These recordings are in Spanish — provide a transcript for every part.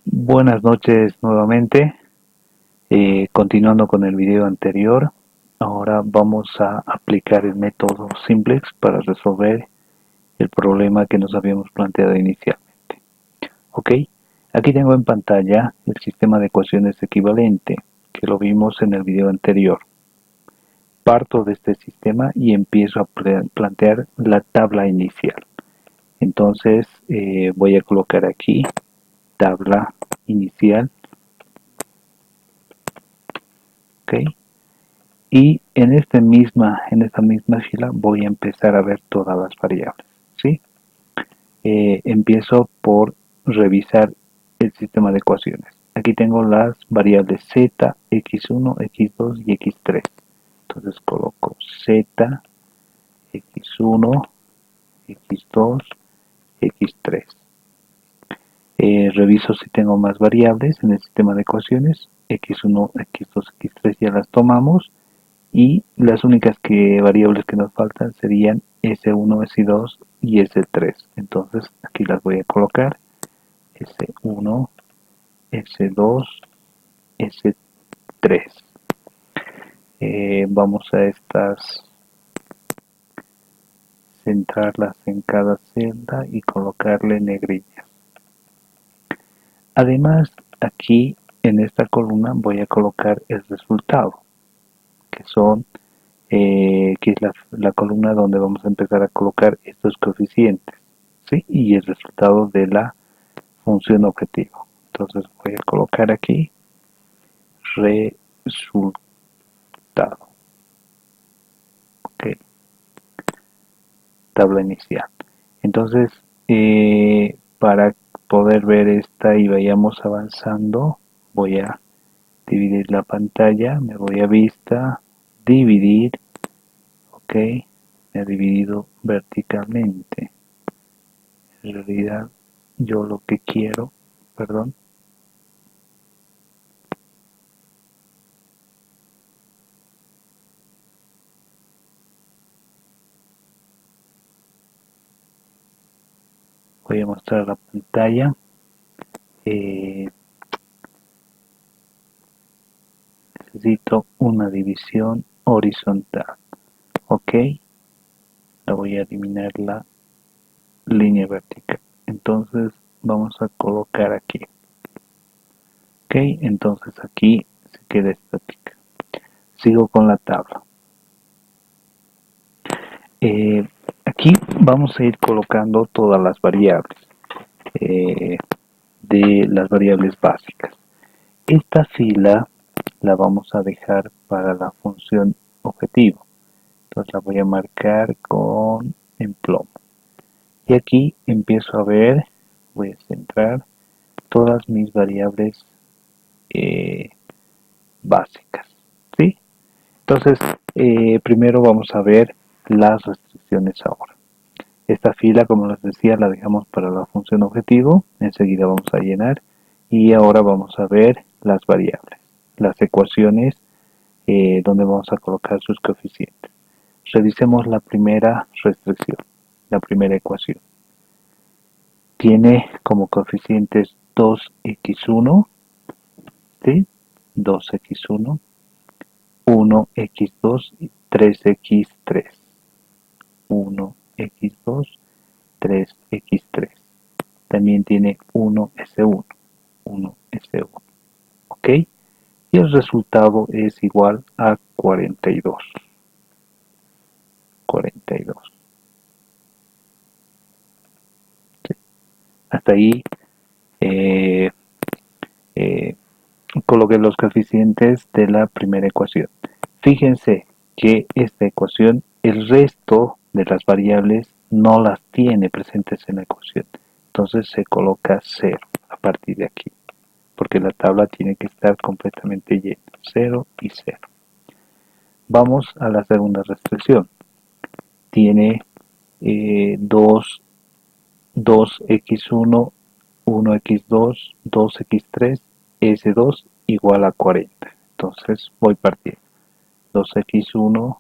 Buenas noches nuevamente. Continuando con el video anterior, ahora vamos a aplicar el método simplex para resolver el problema que nos habíamos planteado inicialmente. Ok, aquí tengo en pantalla el sistema de ecuaciones equivalente que lo vimos en el video anterior. Parto de este sistema y empiezo a plantear la tabla inicial. Entonces voy a colocar aquí tabla inicial. Ok, y en esta misma fila voy a empezar a ver todas las variables, ¿sí? Empiezo por revisar el sistema de ecuaciones. Aquí tengo las variables z, x1, x2 y x3. Entonces coloco z, x1, x2, x3. Reviso si tengo más variables en el sistema de ecuaciones. x1, x2, x3 ya las tomamos. Y las únicas variables que nos faltan serían S1, S2 y S3. Entonces aquí las voy a colocar. S1, S2, S3. Vamos a centrarlas en cada celda y colocarle negrillas. Además, aquí en esta columna voy a colocar el resultado, que es la columna donde vamos a empezar a colocar estos coeficientes, ¿sí? Y el resultado de la función objetivo. Entonces voy a colocar aquí resultado. Ok, tabla inicial. Entonces, para poder ver esta y vayamos avanzando, voy a dividir la pantalla, me voy a vista, dividir, ok, me ha dividido verticalmente. En realidad yo lo que quiero, perdón, voy a mostrar la pantalla. Necesito una división horizontal, ok, la voy a eliminar la línea vertical. Entonces vamos a colocar aquí, ok, entonces aquí se queda estática. Sigo con la tabla. Aquí vamos a ir colocando todas las variables de las variables básicas. Esta fila la vamos a dejar para la función objetivo. Entonces la voy a marcar en plomo. Y aquí empiezo a ver, voy a centrar todas mis variables básicas, ¿sí? Entonces, primero vamos a ver las restricciones ahora. Esta fila, como les decía, la dejamos para la función objetivo. Enseguida vamos a llenar. Y ahora vamos a ver las variables, las ecuaciones donde vamos a colocar sus coeficientes. Revisemos la primera restricción, la primera ecuación. Tiene como coeficientes 2x1, ¿sí? 2x1, 1x2 y 3x3. 1x2, 3x3. También tiene 1s1, 1s1. ¿Ok? Y el resultado es igual a 42. 42. ¿Sí? Hasta ahí eh, eh, coloqué los coeficientes de la primera ecuación. Fíjense que esta ecuación, el resto de las variables no las tiene presentes en la ecuación. Entonces se coloca 0 a partir de aquí, porque la tabla tiene que estar completamente llena. 0 y 0. Vamos a la segunda restricción. Tiene 2x1, 1x2, 2x3, s2 igual a 40. Entonces voy partiendo. 2x1,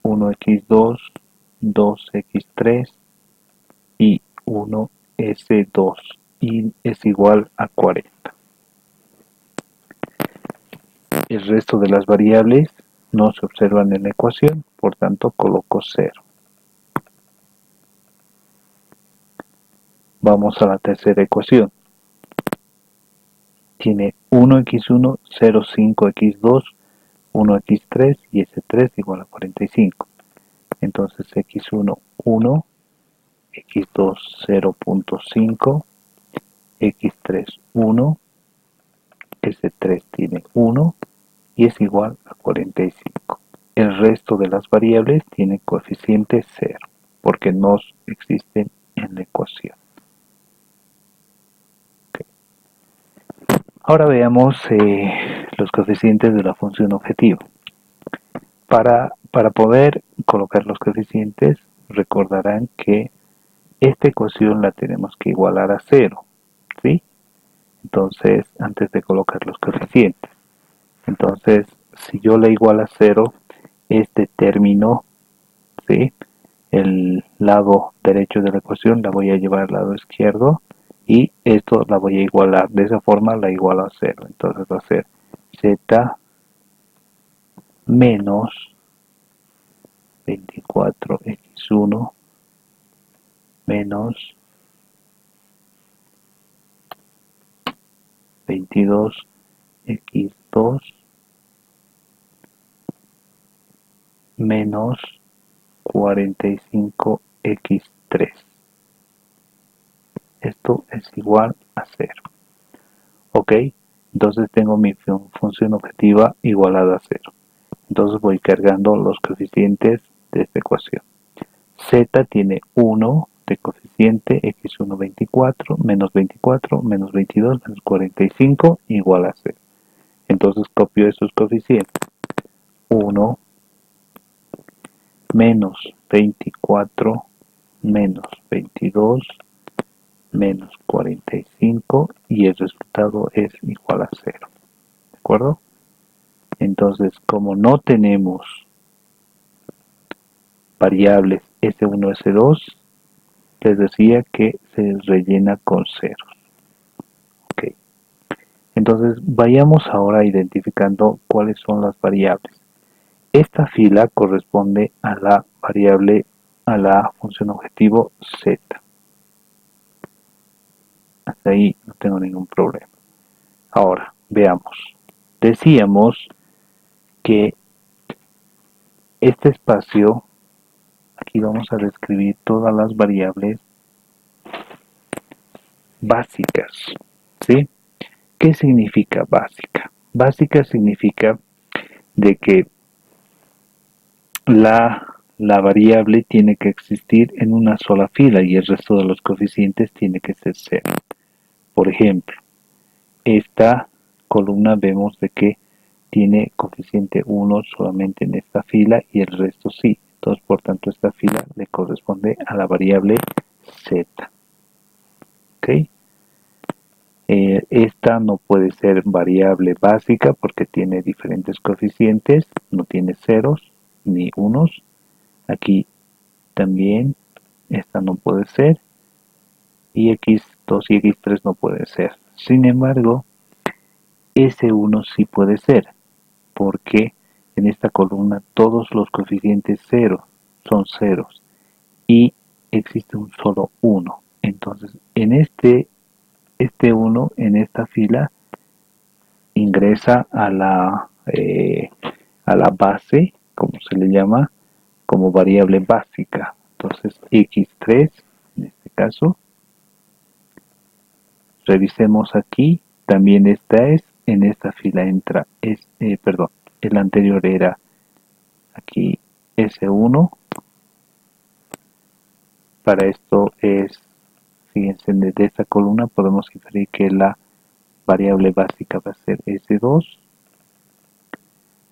1x2, 2x3 y 1s2 y es igual a 40. El resto de las variables no se observan en la ecuación, por tanto coloco 0. Vamos a la tercera ecuación. Tiene 1x1, 0, 5x2, 1x3 y s3 igual a 45. Entonces x1, 1, x2, 0.5, x3, 1, s3 tiene 1 y es igual a 45. El resto de las variables tiene coeficiente 0, porque no existen en la ecuación. Okay. Ahora veamos los coeficientes de la función objetivo. Para poder colocar los coeficientes, recordarán que esta ecuación la tenemos que igualar a 0, ¿sí? Entonces, antes de colocar los coeficientes. Entonces, si yo la igualo a 0, este término, ¿sí?, el lado derecho de la ecuación la voy a llevar al lado izquierdo y esto la voy a igualar. De esa forma la igualo a 0. Entonces va a ser z menos 24x1 menos 22x2 menos 45x3. Esto es igual a 0. Ok, entonces tengo mi función objetiva igualada a 0. Entonces voy cargando los coeficientes de esta ecuación. Z tiene 1 de coeficiente, x1 24, menos 22, menos 45, igual a 0. Entonces copio esos coeficientes. 1 menos 24 menos 22 menos 45 y el resultado es igual a 0. ¿De acuerdo? Entonces, como no tenemos variables S1, S2, les decía que se rellena con ceros. Ok. Entonces, vayamos ahora identificando cuáles son las variables. Esta fila corresponde a la variable, a la función objetivo z. Hasta ahí no tengo ningún problema. Ahora, veamos. Decíamos que este espacio, aquí vamos a describir todas las variables básicas, ¿sí? ¿Qué significa básica? Básica significa de que la variable tiene que existir en una sola fila y el resto de los coeficientes tiene que ser 0. Por ejemplo, esta columna vemos de que tiene coeficiente 1 solamente en esta fila y el resto sí. Entonces, por tanto, esta fila le corresponde a la variable z. ¿Ok? Esta no puede ser variable básica porque tiene diferentes coeficientes, no tiene ceros ni unos. Aquí también esta no puede ser y x2 y x3 no puede ser. Sin embargo, S1 sí puede ser porque en esta columna todos los coeficientes 0 son ceros y existe un solo 1. Entonces, en este 1 en esta fila ingresa a la base, como se le llama, como variable básica. Entonces, x3, en este caso, revisemos aquí, también esta es, en esta fila entra, perdón, el anterior era aquí S1, para esto es, fíjense, de esta columna podemos inferir que la variable básica va a ser S2,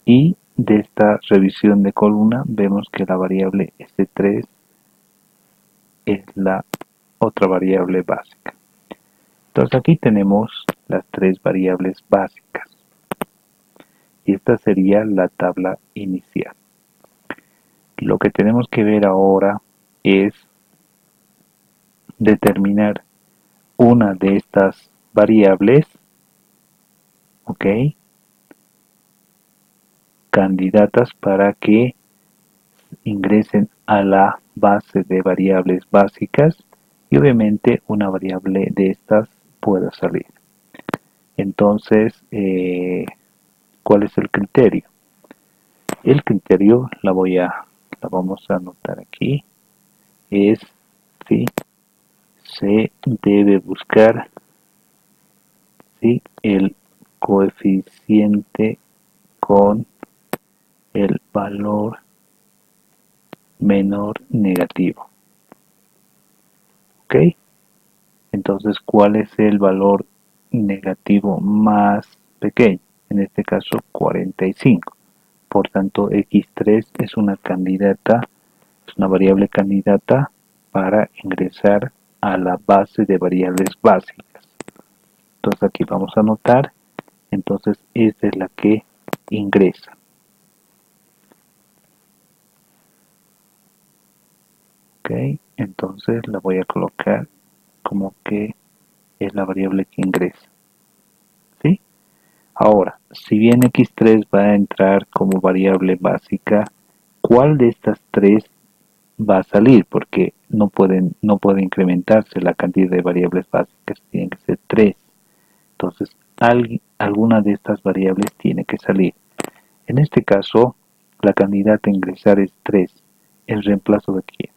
y de esta revisión de columna vemos que la variable S3 es la otra variable básica. Entonces aquí tenemos las tres variables básicas y esta sería la tabla inicial. Lo que tenemos que ver ahora es determinar una de estas variables, ok, candidatas para que ingresen a la base de variables básicas y obviamente una variable de estas pueda salir. Entonces, ¿cuál es el criterio? El criterio la vamos a anotar aquí, es si se debe buscar si el coeficiente con el valor menor negativo. ¿Ok? Entonces, ¿cuál es el valor negativo más pequeño? En este caso, 45. Por tanto, x3 es una candidata, es una variable candidata para ingresar a la base de variables básicas. Entonces, aquí vamos a anotar. Entonces, esta es la que ingresa. Ok, entonces la voy a colocar como que es la variable que ingresa. ¿Sí? Ahora, si bien x3 va a entrar como variable básica, ¿cuál de estas tres va a salir? Porque no puede incrementarse la cantidad de variables básicas, tienen que ser 3. Entonces, alguna de estas variables tiene que salir. En este caso, la candidata a ingresar es 3. ¿El reemplazo de quién?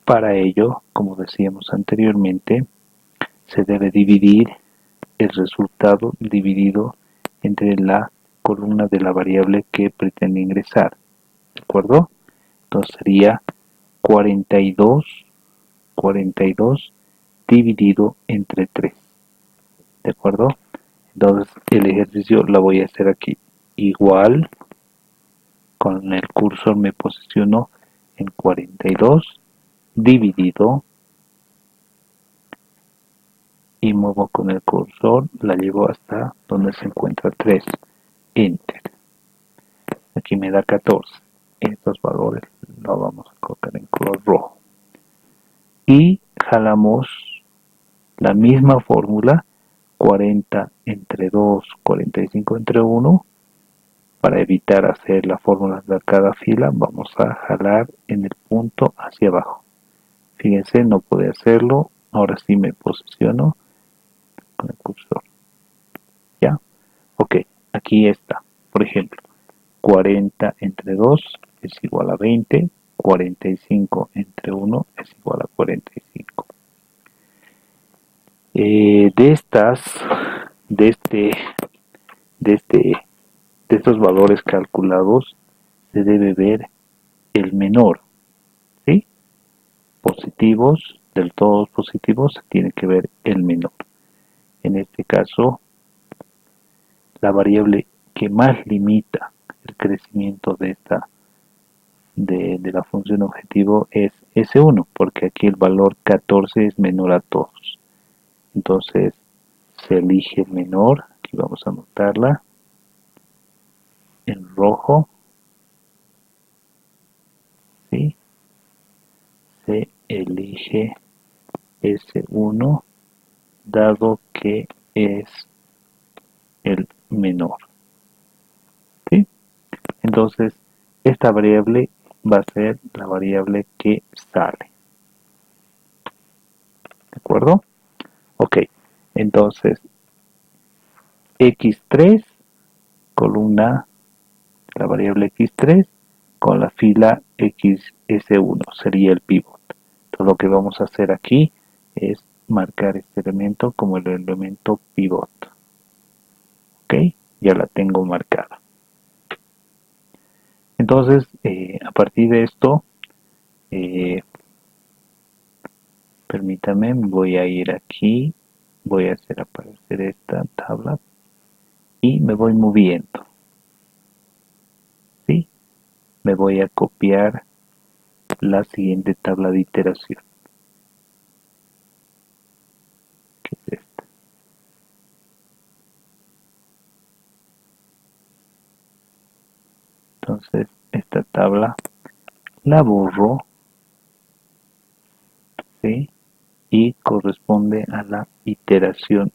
Para ello, como decíamos anteriormente, se debe dividir el resultado dividido entre la columna de la variable que pretende ingresar. ¿De acuerdo? Entonces sería 42 dividido entre 3. ¿De acuerdo? Entonces el ejercicio lo voy a hacer aquí. Igual, con el cursor me posiciono en 42 dividido y muevo con el cursor, la llevo hasta donde se encuentra 3. Enter. Aquí me da 14. Estos valores los vamos a colocar en color rojo. Y jalamos la misma fórmula, 40 entre 2, 45 entre 1. Para evitar hacer la fórmula de cada fila, vamos a jalar en el punto hacia abajo. Fíjense, no pude hacerlo. Ahora sí me posiciono con el cursor. ¿Ya? Ok, aquí está. Por ejemplo, 40 entre 2 es igual a 20. 45 entre 1 es igual a 45. De estas, de este, de este, de estos valores calculados, se debe ver el menor, ¿sí? Positivos, del todos positivos, se tiene que ver el menor. En este caso, la variable que más limita el crecimiento de la función objetivo es S1, porque aquí el valor 14 es menor a todos. Entonces, se elige el menor, aquí vamos a anotarla, en rojo, ¿sí? Se elige S1 dado que es el menor, ¿sí? Entonces, esta variable va a ser la variable que sale, ¿de acuerdo? Ok, entonces x3, columna, la variable x3 con la fila xs1 sería el pivot. Entonces lo que vamos a hacer aquí es marcar este elemento como el elemento pivot. Ok, ya la tengo marcada. Entonces, a partir de esto, permítame, voy a ir aquí, voy a hacer aparecer esta tabla y me voy moviendo. ¿Sí? Me voy a copiar la siguiente tabla de iteración, que es esta. Entonces, esta tabla la borro, ¿sí? y corresponde a la iteración